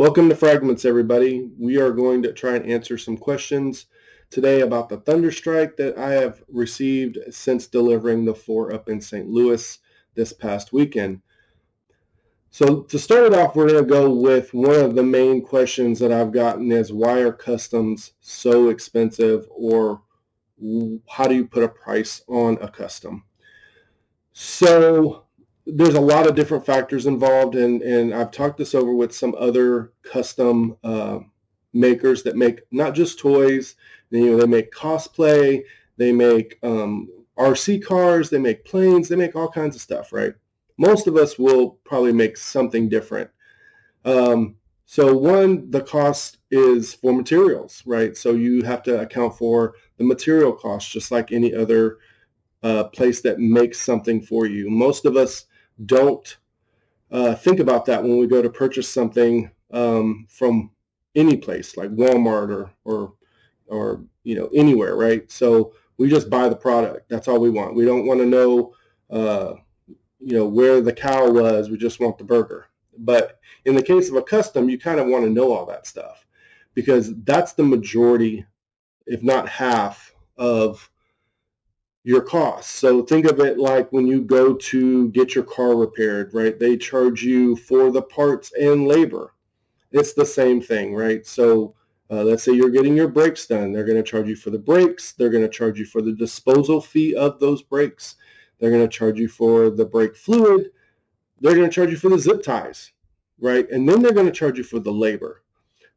Welcome to Fragments, everybody. We are going to try and answer some questions today about the Thunderstrike that I have received since delivering the 4 up in St. Louis this past weekend. So to start it off, we're going to go with one of the main questions that I've gotten is, why are customs so expensive, or how do you put a price on a custom? So there's a lot of different factors involved, and I've talked this over with some other custom makers that make not just toys. They make cosplay, they make RC cars, they make planes, they make all kinds of stuff, right? Most of us will probably make something different. So one, the cost is for materials, right? So you have to account for the material cost, just like any other place that makes something for you. Most of us don't think about that when we go to purchase something from any place like Walmart or anywhere, right? So we just buy the product. That's all we want. We don't want to know where the cow was. We just want the burger. But in the case of a custom, you kind of want to know all that stuff, because that's the majority, if not half, of your costs. So think of it like when you go to get your car repaired, right? They charge you for the parts and labor. It's the same thing, right? So let's say you're getting your brakes done. They're going to charge you for the brakes. They're going to charge you for the disposal fee of those brakes. They're going to charge you for the brake fluid. They're going to charge you for the zip ties, right? And then they're going to charge you for the labor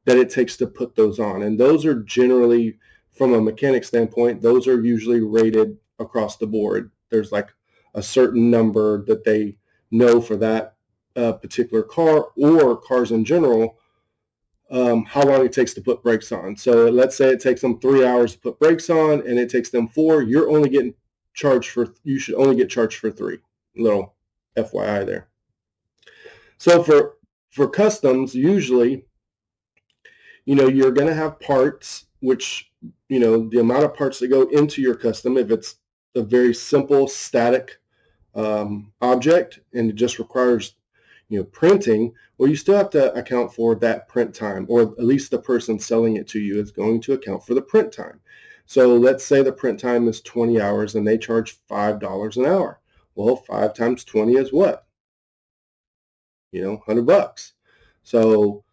that it takes to put those on. And those are generally, from a mechanic standpoint, those are usually rated across the board. There's like a certain number that they know for that particular car, or cars in general, how long it takes to put brakes on. So let's say it takes them 3 hours to put brakes on and it takes them 4. You're only getting charged for, you should only get charged for 3. Little FYI there. So for customs, usually, you're going to have parts, which, the amount of parts that go into your custom, if it's a very simple static object and it just requires, printing, well, you still have to account for that print time, or at least the person selling it to you is going to account for the print time. So let's say the print time is 20 hours and they charge $5 an hour. Well, 5 times 20 is what? $100. So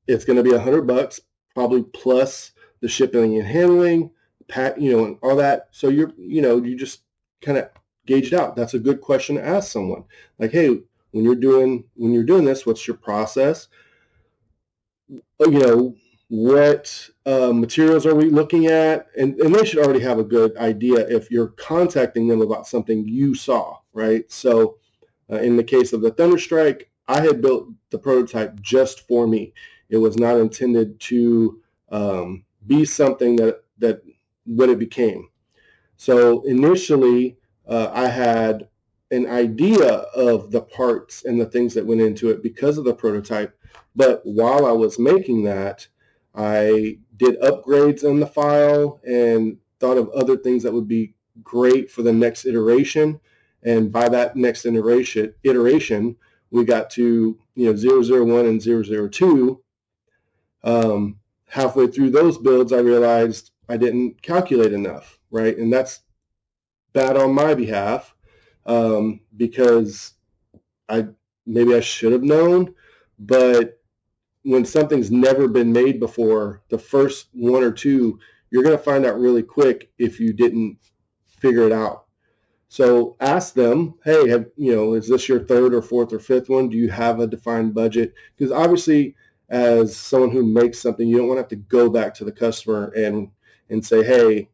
it's going to be $100, probably plus the shipping and handling, and all that. So you just kind of gauge it out. That's a good question to ask someone. Like, hey, when you're doing this, what's your process? What materials are we looking at? And they should already have a good idea if you're contacting them about something you saw, right? So in the case of the Thunderstrike, I had built the prototype just for me. It was not intended to be something that what it became. So initially, I had an idea of the parts and the things that went into it because of the prototype. But while I was making that, I did upgrades in the file and thought of other things that would be great for the next iteration. And by that next iteration, we got to 001 and 002. Halfway through those builds, I realized I didn't calculate enough, right? And that's bad on my behalf, because maybe I should have known. But when something's never been made before, the first 1 or 2, you're going to find out really quick if you didn't figure it out. So ask them, hey, is this your 3rd or 4th or 5th one? Do you have a defined budget? Because obviously, as someone who makes something, you don't want to have to go back to the customer and say, hey,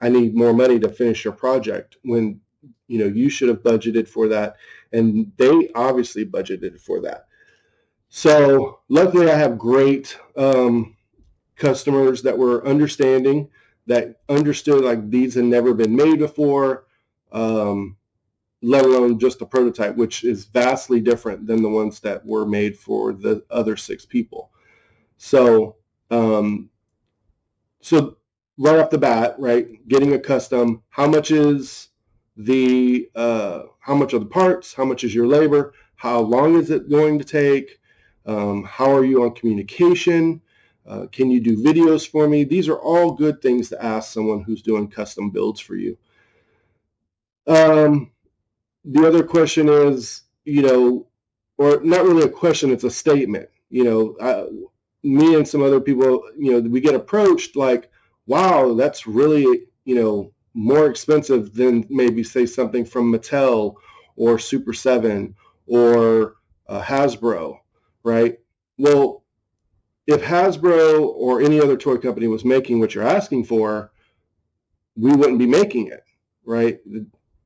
I need more money to finish your project, when you should have budgeted for that, and they obviously budgeted for that. So luckily, I have great customers that were understanding, that understood like these had never been made before, let alone just a prototype, which is vastly different than the ones that were made for the other 6 people. So right off the bat, right, getting a custom, how much is how much are the parts? How much is your labor? How long is it going to take? How are you on communication? Can you do videos for me? These are all good things to ask someone who's doing custom builds for you. The other question is, or not really a question, it's a statement. Me and some other people, we get approached like, wow, that's really, more expensive than maybe say something from Mattel or Super 7 or Hasbro, right? Well, if Hasbro or any other toy company was making what you're asking for, we wouldn't be making it, right?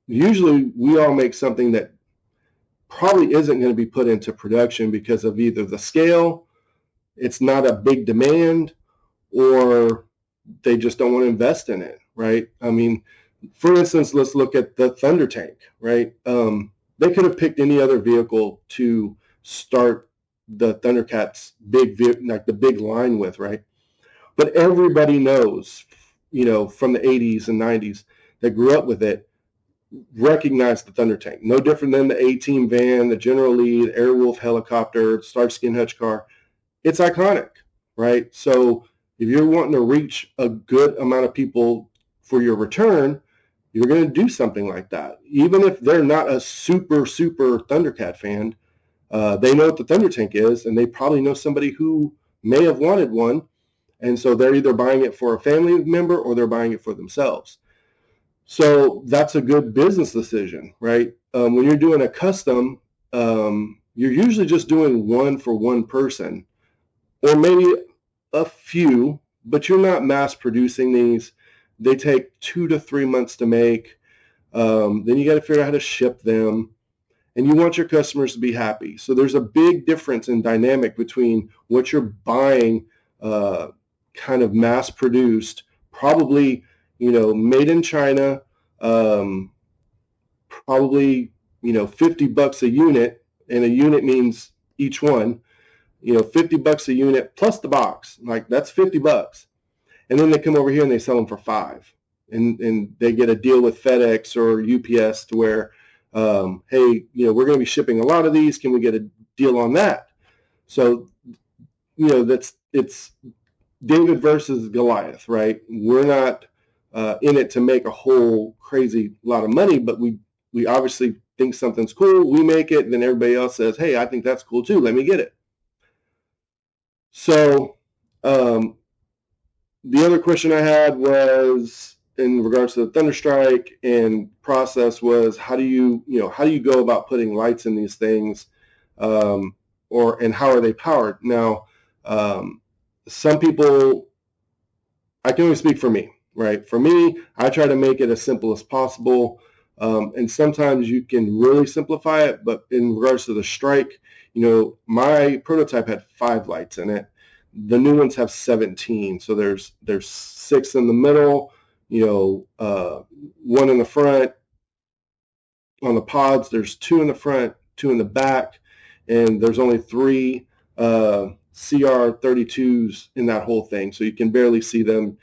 Usually we all make something that probably isn't going to be put into production because of either the scale, it's not a big demand, or they just don't want to invest in it, right? I mean, for instance, let's look at the Thunder Tank, right? They could have picked any other vehicle to start the Thundercats like the big line with, right? But everybody knows, from the 80s and 90s that grew up with it, recognize the Thunder Tank. No different than the A-Team van, the General Lee, the Airwolf helicopter, Starsky and Hutch car. It's iconic, right? So if you're wanting to reach a good amount of people for your return, you're going to do something like that. Even if they're not a super Thundercat fan, they know what the Thunder Tank is, and they probably know somebody who may have wanted one. And so they're either buying it for a family member or they're buying it for themselves. So that's a good business decision, right? When you're doing a custom, you're usually just doing one for one person, or maybe a few, but you're not mass producing these. They take 2 to 3 months to make. Then you got to figure out how to ship them, and you want your customers to be happy. So there's a big difference in dynamic between what you're buying, kind of mass produced, probably made in China, probably $50 a unit, and a unit means each one. $50 a unit plus the box, like that's $50. And then they come over here and they sell them for $5, and they get a deal with FedEx or UPS to where, hey, we're going to be shipping a lot of these. Can we get a deal on that? So, it's David versus Goliath, right? We're not in it to make a whole crazy lot of money, but we obviously think something's cool. We make it, and then everybody else says, hey, I think that's cool too. Let me get it. So the other question I had was in regards to the Thunderstrike and process was how do you go about putting lights in these things, and how are they powered? Now, some people, I can only speak for me, right? For me, I try to make it as simple as possible. And sometimes you can really simplify it, but in regards to the Strike, my prototype had 5 lights in it. The new ones have 17. So there's 6 in the middle, 1 in the front. On the pods, there's 2 in the front, 2 in the back, and there's only 3 CR32s in that whole thing. So you can barely see them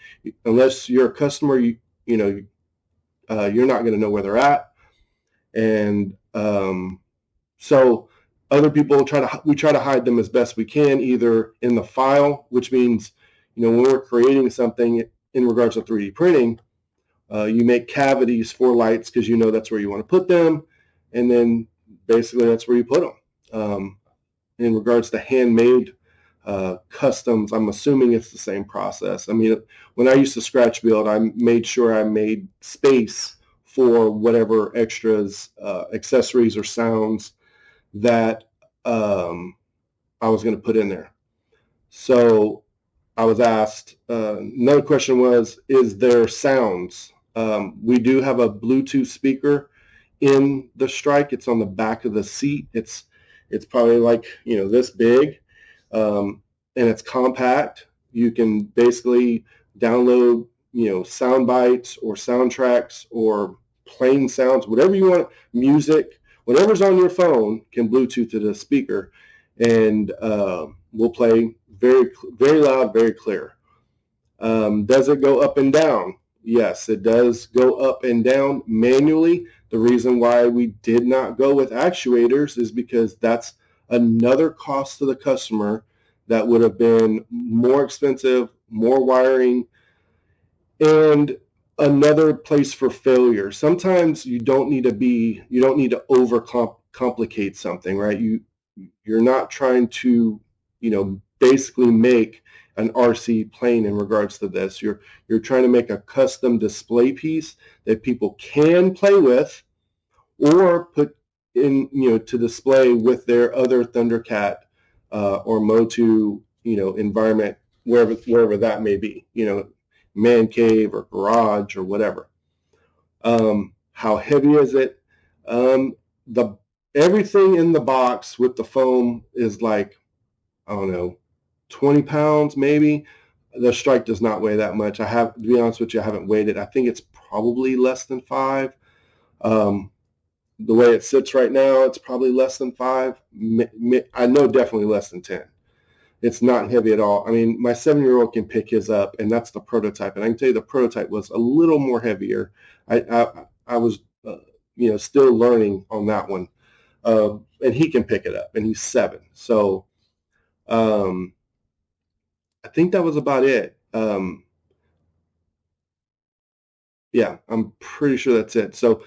unless you're a customer. You're not going to know where they're at. And so other people we try to hide them as best we can, either in the file, which means, when we're creating something in regards to 3D printing, you make cavities for lights because that's where you want to put them, and then basically that's where you put them. In regards to handmade customs, I'm assuming it's the same process. I mean, when I used to scratch build, I made sure I made space for whatever extras, accessories or sounds that I was going to put in there. So I was asked, another question was, is there sounds? We do have a Bluetooth speaker in the Strike. It's on the back of the seat. It's probably like, this big, and it's compact. You can basically download, sound bites or soundtracks or plain sounds, whatever you want, music, whatever's on your phone can Bluetooth to the speaker, and we'll play very, very loud, very clear. Does it go up and down? Yes, it does go up and down manually. The reason why we did not go with actuators is because that's another cost to the customer that would have been more expensive, more wiring, and another place for failure. Sometimes you don't need to over complicate something, right? You're not trying to, basically make an RC plane in regards to this. You're trying to make a custom display piece that people can play with or put in, to display with their other Thundercat or Motu, environment, wherever that may be, man cave or garage or whatever. How heavy is it? The Everything in the box with the foam is like, I don't know, 20 pounds maybe. The strike does not weigh that much. To be honest with you, I haven't weighed it. I think it's probably less than 5. The way it sits right now, it's probably less than 5. I know definitely less than 10. It's not heavy at all. I mean, my 7-year-old can pick his up, and that's the prototype. And I can tell you the prototype was a little more heavier. I was, still learning on that one. And he can pick it up, and he's 7. So I think that was about it. Yeah, I'm pretty sure that's it. So